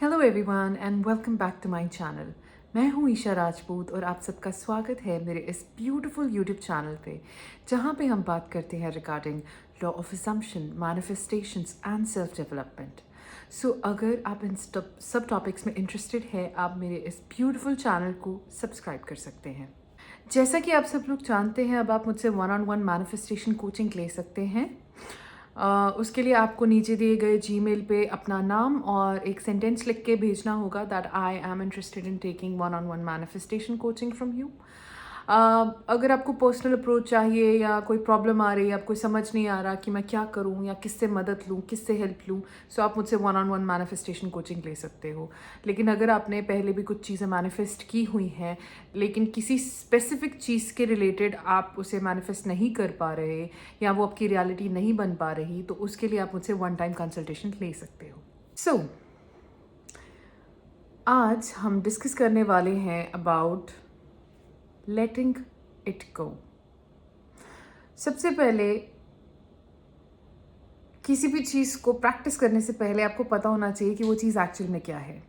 Hello everyone and welcome back to my channel. मैं हूं ईशा राजपूत और आप सबका स्वागत है मेरे इस ब्यूटीफुल यूट्यूब चैनल पे, जहां पे हम बात करते हैं regarding law of assumption, manifestations and self development. So अगर आप इन सब टॉपिक्स में इंटरेस्टेड है, आप मेरे इस ब्यूटीफुल चैनल को सब्सक्राइब कर सकते हैं। जैसा कि आप सब लोग जानते हैं, अब आप मुझसे one on one manifestation coaching ले सकते हैं। उसके लिए आपको नीचे दिए गए जीमेल पे अपना नाम और एक सेंटेंस लिख के भेजना होगा that I am interested in taking one on one manifestation coaching from you. अगर आपको पर्सनल अप्रोच चाहिए या कोई प्रॉब्लम आ रही है, आपको समझ नहीं आ रहा कि मैं क्या करूं या किससे मदद लूं, किससे हेल्प लूं, सो आप मुझसे one on one manifestation coaching ले सकते हो। लेकिन अगर आपने पहले भी कुछ चीज़ें मैनिफेस्ट की हुई हैं लेकिन किसी स्पेसिफिक चीज़ के रिलेटेड आप उसे मैनिफेस्ट नहीं कर पा रहे या वो आपकी रियलिटी नहीं बन पा रही, तो उसके लिए आप मुझसे वन टाइम कंसल्टेशन ले सकते हो। सो आज हम डिस्कस करने वाले हैं अबाउट लेटिंग इट गो। सबसे पहले किसी भी चीज़ को प्रैक्टिस करने से पहले आपको पता होना चाहिए कि वो चीज़ एक्चुअल में क्या है।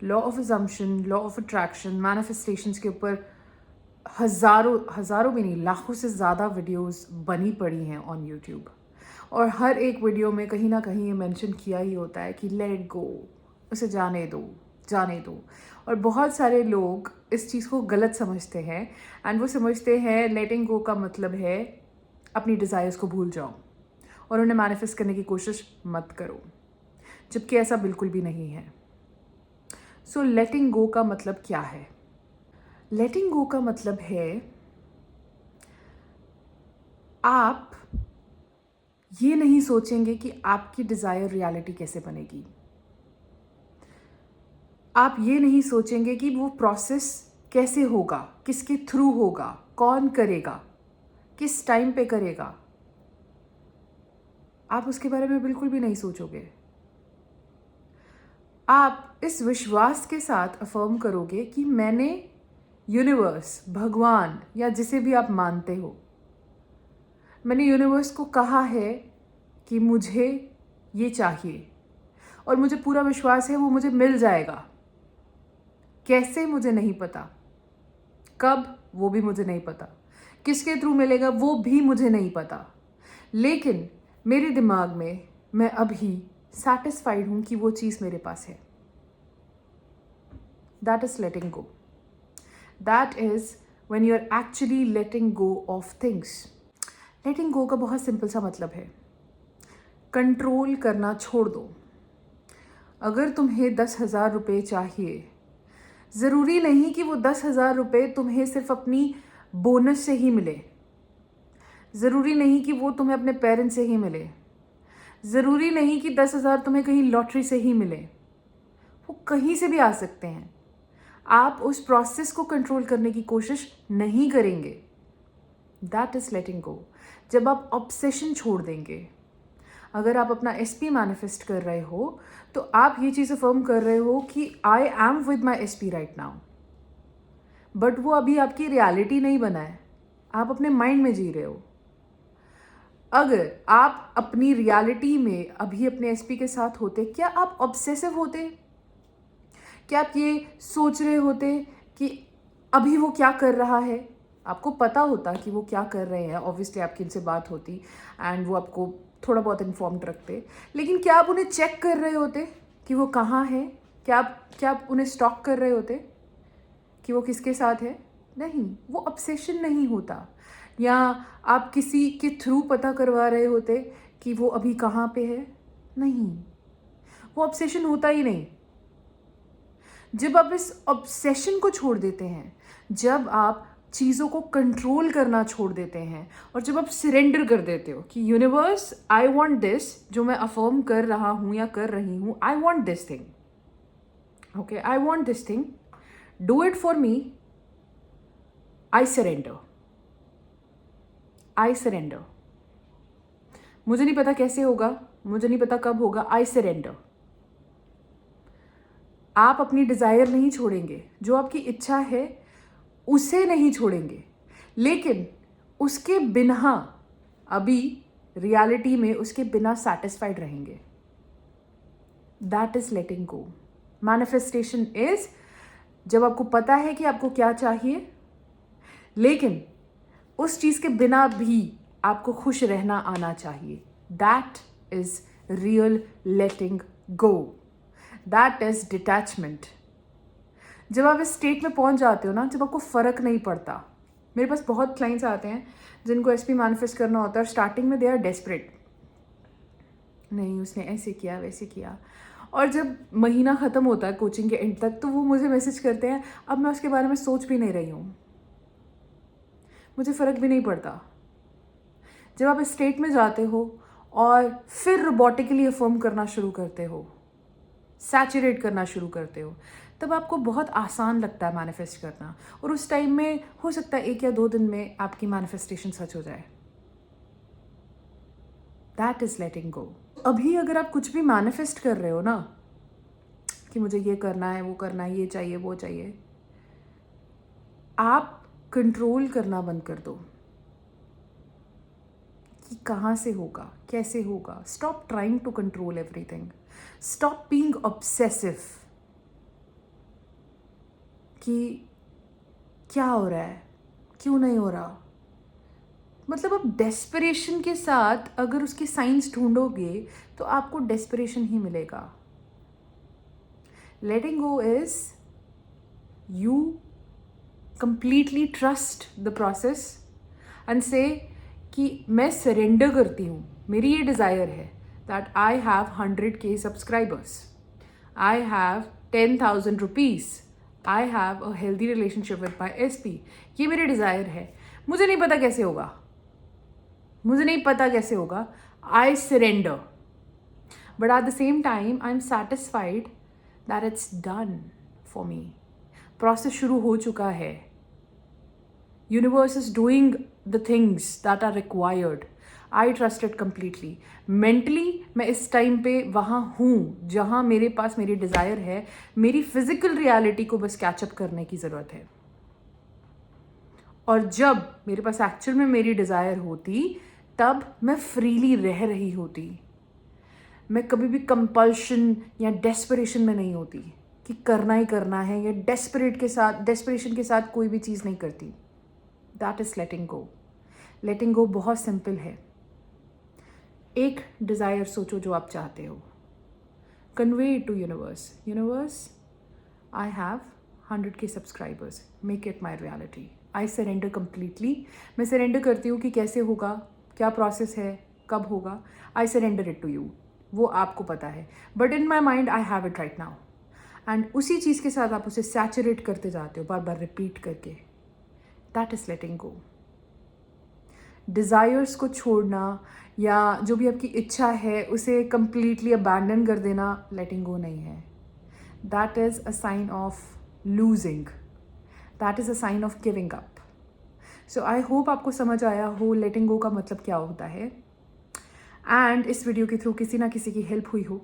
Law of assumption, law of attraction, manifestations के ऊपर हज़ारों भी नहीं, लाखों से ज़्यादा वीडियोस बनी पड़ी हैं ऑन यूट्यूब, और हर एक वीडियो में कहीं ना कहीं ये मेंशन किया ही होता है कि लेट गो, उसे जाने दो, जाने दो। और बहुत सारे लोग इस चीज़ को गलत समझते हैं एंड वो समझते हैं लेटिंग गो का मतलब है अपनी डिज़ायर्स को भूल जाओ और उन्हें मैनिफेस्ट करने की कोशिश मत करो, जबकि ऐसा बिल्कुल भी नहीं है। सो लेटिंग गो का मतलब क्या है? लेटिंग गो का मतलब है आप ये नहीं सोचेंगे कि आपकी डिज़ायर रियलिटी कैसे बनेगी। आप ये नहीं सोचेंगे कि वो प्रोसेस कैसे होगा, किसके थ्रू होगा, कौन करेगा, किस टाइम पे करेगा। आप उसके बारे में बिल्कुल भी नहीं सोचोगे। आप इस विश्वास के साथ अफर्म करोगे कि मैंने यूनिवर्स, भगवान या जिसे भी आप मानते हो, मैंने यूनिवर्स को कहा है कि मुझे ये चाहिए और मुझे पूरा विश्वास है वो मुझे मिल जाएगा। कैसे मुझे नहीं पता, कब वो भी मुझे नहीं पता, किसके थ्रू मिलेगा वो भी मुझे नहीं पता, लेकिन मेरे दिमाग में मैं अभी सैटिस्फाइड हूं कि वो चीज़ मेरे पास है। That is letting go. That is when you are actually letting go of things. Letting go का बहुत सिंपल सा मतलब है कंट्रोल करना छोड़ दो। अगर तुम्हें 10,000 रुपये चाहिए, ज़रूरी नहीं कि वो 10,000 रुपये तुम्हें सिर्फ अपनी बोनस से ही मिले, ज़रूरी नहीं कि वो तुम्हें अपने पेरेंट्स से ही मिले, ज़रूरी नहीं कि 10,000 तुम्हें कहीं लॉटरी से ही मिले, वो कहीं से भी आ सकते हैं। आप उस प्रोसेस को कंट्रोल करने की कोशिश नहीं करेंगे। दैट इज़ लेटिंग गो। जब आप ऑब्सेशन छोड़ देंगे, अगर आप अपना एसपी मैनिफेस्ट कर रहे हो तो आप ये चीज़ अफर्म कर रहे हो कि I am with my SP right now, but वो अभी आपकी रियलिटी नहीं बना है, आप अपने माइंड में जी रहे हो। अगर आप अपनी रियलिटी में अभी अपने एसपी के साथ होते, क्या आप ऑब्सेसिव होते? क्या आप ये सोच रहे होते कि अभी वो क्या कर रहा है? आपको पता होता कि वो क्या कर रहे हैं, ऑब्वियसली आपकी उनसे बात होती एंड वो आपको थोड़ा बहुत इन्फॉर्म्ड रखते, लेकिन क्या आप उन्हें चेक कर रहे होते कि वो कहाँ है? क्या आप उन्हें स्टॉक कर रहे होते कि वो किसके साथ है? नहीं, वो ऑब्सेशन नहीं होता। या आप किसी के थ्रू पता करवा रहे होते कि वो अभी कहाँ पे है? नहीं, वो ऑब्सेशन होता ही नहीं। जब आप इस ऑब्सेशन को छोड़ देते हैं, जब आप चीज़ों को कंट्रोल करना छोड़ देते हैं और जब आप सरेंडर कर देते हो कि यूनिवर्स, आई वांट दिस, जो मैं अफर्म कर रहा हूँ या कर रही हूँ, I want this thing, okay, I want this thing, do it for me, I surrender, I surrender. मुझे नहीं पता कैसे होगा, मुझे नहीं पता कब होगा, आई सरेंडर। आप अपनी डिज़ायर नहीं छोड़ेंगे, जो आपकी इच्छा है उसे नहीं छोड़ेंगे, लेकिन उसके बिना अभी रियलिटी में उसके बिना सैटिस्फाइड रहेंगे। That is letting go. Manifestation is जब आपको पता है कि आपको क्या चाहिए, लेकिन उस चीज़ के बिना भी आपको खुश रहना आना चाहिए. That is real letting go. That is detachment. जब आप इस स्टेट में पहुंच जाते हो ना, जब आपको फ़र्क नहीं पड़ता. मेरे पास बहुत क्लाइंट्स आते हैं जिनको एसपी मैनिफेस्ट करना होता है और स्टार्टिंग में दे आर डेस्परेट. नहीं, उसने ऐसे किया वैसे किया. और जब महीना ख़त्म होता है कोचिंग के एंड तक, तो वो मुझे मैसेज करते हैं, अब मैं उसके बारे में सोच भी नहीं रही हूँ, मुझे फ़र्क भी नहीं पड़ता. जब आप इस स्टेट में जाते हो और फिर रोबोटिकली अफर्म करना शुरू करते हो, सैचुरेट करना शुरू करते हो, तब आपको बहुत आसान लगता है मैनिफेस्ट करना. और उस टाइम में हो सकता है 1 या 2 दिन में आपकी मैनिफेस्टेशन सच हो जाए. दैट इज लेटिंग गो. अभी अगर आप कुछ भी मैनिफेस्ट कर रहे हो ना, कि मुझे ये करना है, वो करना है, ये चाहिए, वो चाहिए, आप कंट्रोल करना बंद कर दो कि कहाँ से होगा, कैसे होगा. Stop trying to control everything. Stop being obsessive कि क्या हो रहा है, क्यों नहीं हो रहा. मतलब आप डेस्परेशन के साथ अगर उसके साइंस ढूंढोगे तो आपको डेस्परेशन ही मिलेगा. Letting go is you completely trust the process and say कि मैं सरेंडर करती हूँ. मेरी ये डिज़ायर है that I have 100K subscribers, I have 10,000 rupees, I have a healthy relationship with my SP. ये मेरी डिज़ायर है. मुझे नहीं पता कैसे होगा, मुझे नहीं पता कैसे होगा. I surrender, but at the same time I am satisfied that it's done for me. Process शुरू हो चुका है. Universe is doing the things that are required. I trust it completely. Mentally मैं इस टाइम पे वहाँ हूँ जहाँ मेरे पास मेरी डिज़ायर है. मेरी फिजिकल रियलिटी को बस कैचअप करने की ज़रूरत है. और जब मेरे पास एक्चुअल में मेरी डिज़ायर होती, तब मैं फ्रीली रह रही होती. मैं कभी भी कंपल्शन या डेस्परेशन में नहीं होती कि करना ही करना है, या डेस्परेशन के साथ कोई भी चीज़ नहीं करती. दैट इज़ लेटिंग गो. लेटिंग गो बहुत सिंपल है. एक डिज़ायर सोचो जो आप चाहते हो, convey it to universe. Universe, I have 100K subscribers, make it my reality. I surrender completely. मैं सरेंडर करती हूँ कि कैसे होगा, क्या प्रोसेस है, कब होगा. I surrender it to you. वो आपको पता है, but in my mind I have it right now. And उसी चीज़ के साथ आप उसे सैचुरेट करते जाते हो, बार बार रिपीट करके. That is letting go. Desires को छोड़ना या जो भी आपकी इच्छा है उसे कंप्लीटली अबैंडन कर देना लेटिंग गो नहीं है. That is a sign of losing. That is a sign of giving up. So I hope आपको समझ आया हो लेटिंग गो का मतलब क्या होता है, एंड इस वीडियो के थ्रू किसी ना किसी की हेल्प हुई हो.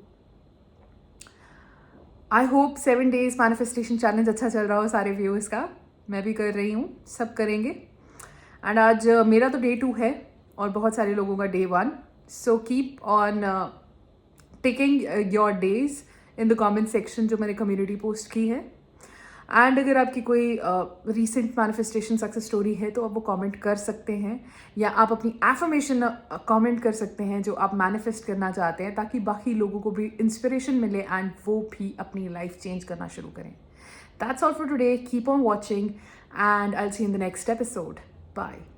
I hope 7 days manifestation challenge अच्छा चल रहा हो सारे व्यूअर्स का. मैं भी कर रही हूँ, सब करेंगे. एंड आज मेरा तो Day 2 है और बहुत सारे लोगों का Day 1. So keep on taking your days in the comment section जो मैंने कम्युनिटी पोस्ट की है. एंड अगर आपकी कोई रीसेंट मैनिफेस्टेशन सक्सेस स्टोरी है तो आप वो कमेंट कर सकते हैं, या आप अपनी एफर्मेशन कमेंट कर सकते हैं जो आप मैनिफेस्ट करना चाहते हैं, ताकि बाकी लोगों को भी इंस्पिरेशन मिले एंड वो भी अपनी लाइफ चेंज करना शुरू करें. That's all for today. Keep on watching and I will see in the next episode. Bye.